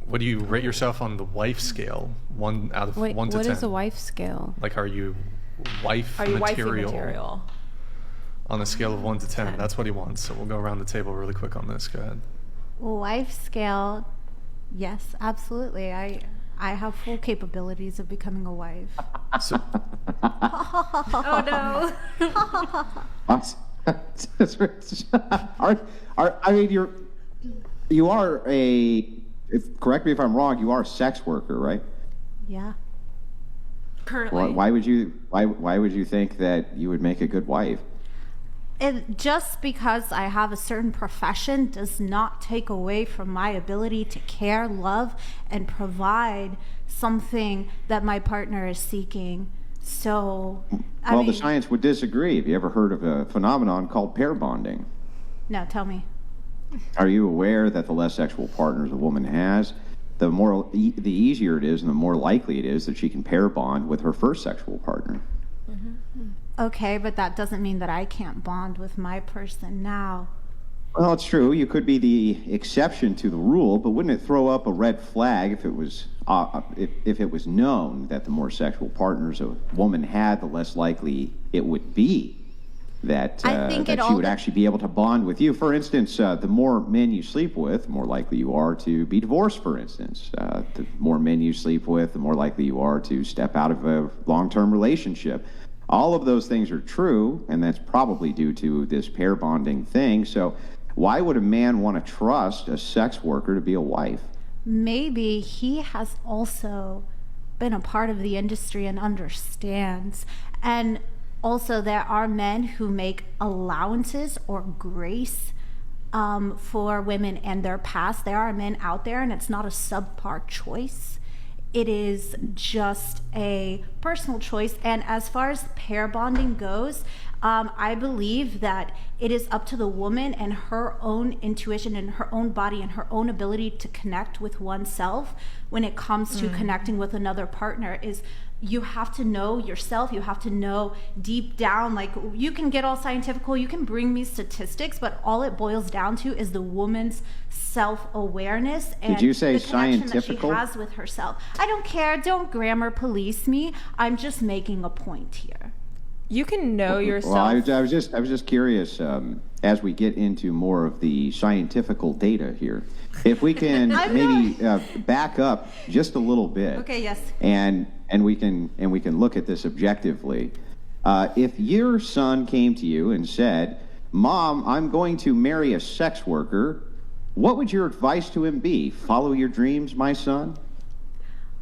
What do you rate yourself on the wife scale? 1 out of 1 to 10. What is a wife scale? Like, are you wife Are you wifey material? material? On a scale of 1 to 10. 10. That's what he wants. So we'll go around the table really quick on this. Go ahead. Wife scale, yes, absolutely. I have full capabilities of becoming a wife. So, Oh no. I mean, you are correct me if I'm wrong, you are a sex worker, right? Yeah. Currently. Why would you think that you would make a good wife? Just because I have a certain profession does not take away from my ability to care, love, and provide something that my partner is seeking. So, The science would disagree. Have you ever heard of a phenomenon called pair bonding? No, tell me. Are you aware that the less sexual partners a woman has, the easier it is and the more likely it is that she can pair bond with her first sexual partner? Okay, but that doesn't mean that I can't bond with my person now. Well, it's true. You could be the exception to the rule, but wouldn't it throw up a red flag if it was known that the more sexual partners a woman had, the less likely it would be that she would actually be able to bond with you? For instance, the more men you sleep with, the more likely you are to be divorced, for instance. The more men you sleep with, the more likely you are to step out of a long-term relationship. All of those things are true, and that's probably due to this pair bonding thing. So why would a man want to trust a sex worker to be a wife? Maybe he has also been a part of the industry and understands. And also, there are men who make allowances or grace for women and their past. There are men out there, and it's not a subpar choice. It is just a personal choice. And as far as pair bonding goes, I believe that it is up to the woman and her own intuition and her own body and her own ability to connect with oneself when it comes to connecting with another partner. Is you have to know yourself. You have to know deep down. Like, you can get all scientifical, you can bring me statistics, but all it boils down to is the woman's self-awareness and Did you say the connection that she scientifical? has with herself. I don't care. Don't grammar police me. I'm just making a point here. You can know yourself. Well, I was just curious, as we get into more of the scientifical data here, if we can maybe back up just a little bit. Okay, yes. And we can look at this objectively. If your son came to you and said, "Mom, I'm going to marry a sex worker," what would your advice to him be? Follow your dreams, my son?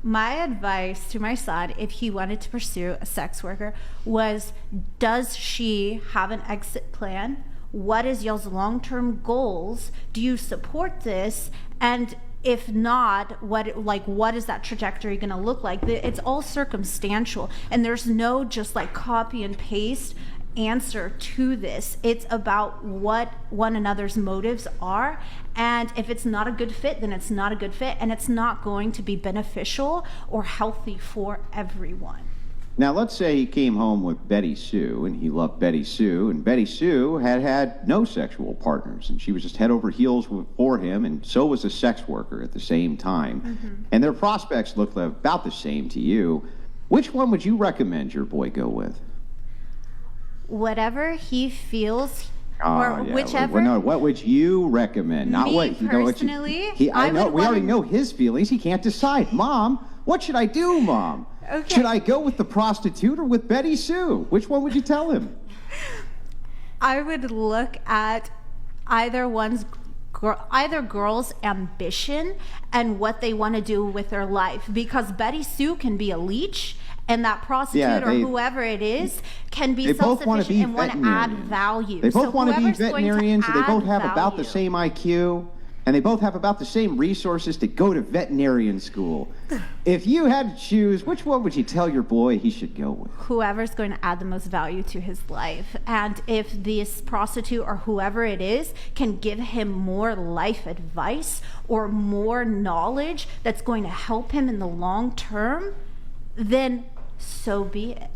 My advice to my son, if he wanted to pursue a sex worker, was, does she have an exit plan? What is y'all's long-term goals? Do you support this? And if not, what is that trajectory going to look like? It's all circumstantial, and there's no just like copy and paste answer to this. It's about what one another's motives are, and if it's not a good fit, then it's not a good fit, and it's not going to be beneficial or healthy for everyone. Now, let's say he came home with Betty Sue, and he loved Betty Sue, and Betty Sue had no sexual partners, and she was just head over heels for him, and so was a sex worker at the same time. And their prospects looked about the same to you. Which one would you recommend your boy go with? Whatever he feels, or whichever. No, what would you recommend? Not Me what you know. personally, I know. We already know his feelings. He can't decide. Mom, what should I do, Mom? Okay. Should I go with the prostitute or with Betty Sue? Which one would you tell him? I would look at either girl's ambition and what they want to do with their life, because Betty Sue can be a leech, and that prostitute or whoever it is can be self-sufficient and want to add value. They both want to be whoever's going veterinarians, and they both have add about the value. same IQ, and they both have about the same resources to go to veterinarian school. If you had to choose, which one would you tell your boy he should go with? Whoever's going to add the most value to his life. And if this prostitute or whoever it is can give him more life advice or more knowledge that's going to help him in the long term, then so be it.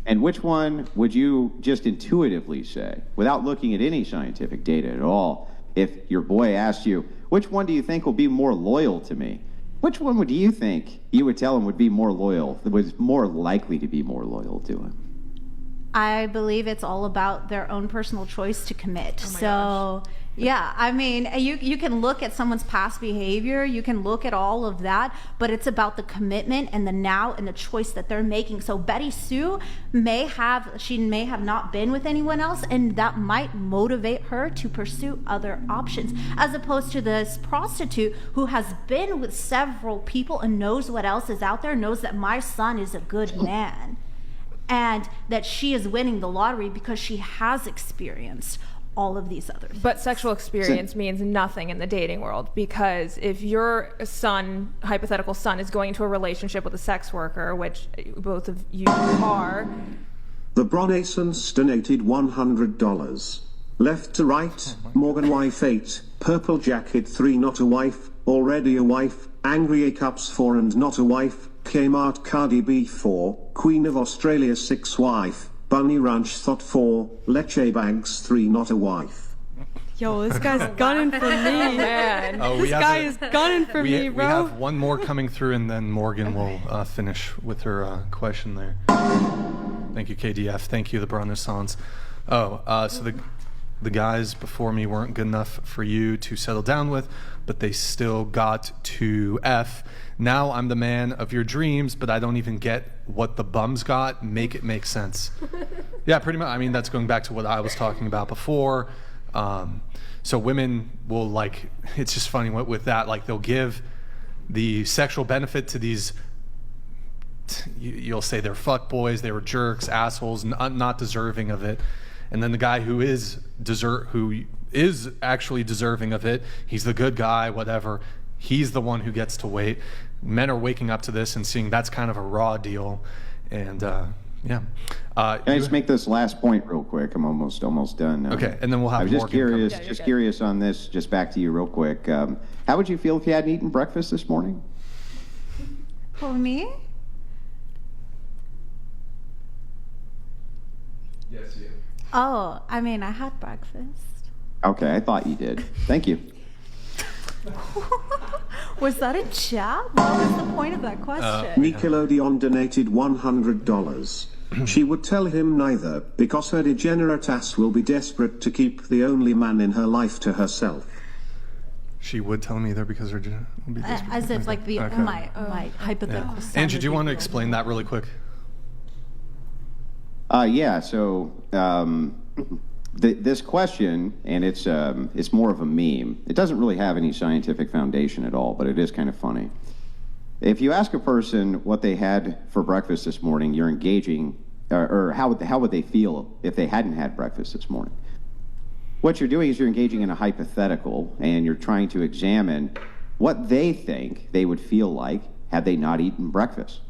And which one would you just intuitively say, without looking at any scientific data at all, if your boy asked you, which one do you think will be more loyal to me? Which one would you think you would tell him would be more loyal, was more likely to be more loyal to him? I believe it's all about their own personal choice to commit. Oh my So, yeah, I mean, you can look at someone's past behavior, you can look at all of that, but it's about the commitment and the now and the choice that they're making. So Betty Sue may have not been with anyone else, and that might motivate her to pursue other options, as opposed to this prostitute who has been with several people and knows what else is out there, knows that my son is a good man, and that she is winning the lottery because she has experienced all of these other things. But sexual experience means nothing in the dating world, because if your son, hypothetical son, is going into a relationship with a sex worker, which both of you are. The Bronasons donated $100. Left to right, Morgan wife 8, purple jacket 3 not a wife, already a wife, angry A cups 4 and not a wife, Kmart Cardi B 4, Queen of Australia 6 wife, Bunny Ranch Thought 4, Leche Bags 3 not a wife. Yo, this guy's gunning for me. Man. Oh, This guy is gunning for me, we bro. have one more coming through, and then Morgan will finish with her question there. Thank you, KDF. Thank you, the Renaissance. So the guys before me weren't good enough for you to settle down with, but they still got to F. Now I'm the man of your dreams, but I don't even get what the bums got. Make it make sense. Yeah, pretty much. I mean, that's going back to what I was talking about before. So women will, like, it's just funny with that, like, they'll give the sexual benefit to these, you'll say they're fuck boys, they were jerks, assholes, not deserving of it. And then the guy who is actually deserving of it, he's the good guy, whatever, he's the one who gets to wait. Men are waking up to this and seeing that's kind of a raw deal. And yeah. Can I just make this last point real quick? I'm almost done now. Okay, and then we'll have I was just Morgan curious, come. curious on this, just back to you real quick. How would you feel if you hadn't eaten breakfast this morning? For me? Yes, you. Oh, I mean, I had breakfast. Okay, I thought you did. Thank you. Was that a jab? What was the point of that question? Nickelodeon donated $100. She would tell him neither, because her degenerate ass will be desperate to keep the only man in her life to herself. She would tell me there because her will be desperate. As if like the Okay. my hypothetical son. Angie, would do you be want to really explain that really quick? Yeah, so this question, and it's more of a meme. It doesn't really have any scientific foundation at all, but it is kind of funny. If you ask a person what they had for breakfast this morning, you're engaging, or how would they feel if they hadn't had breakfast this morning? What you're doing is you're engaging in a hypothetical, and you're trying to examine what they think they would feel like had they not eaten breakfast.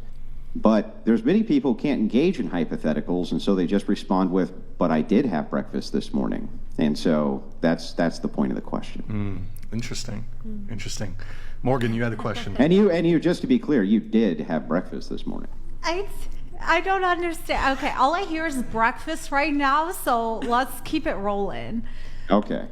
But there's many people who can't engage in hypotheticals, and so they just respond with, but I did have breakfast this morning. And so that's the point of the question. Interesting. Interesting. Morgan, you had a question. And you, just to be clear, you did have breakfast this morning. I don't understand. Okay, all I hear is breakfast right now, so let's keep it rolling. Okay.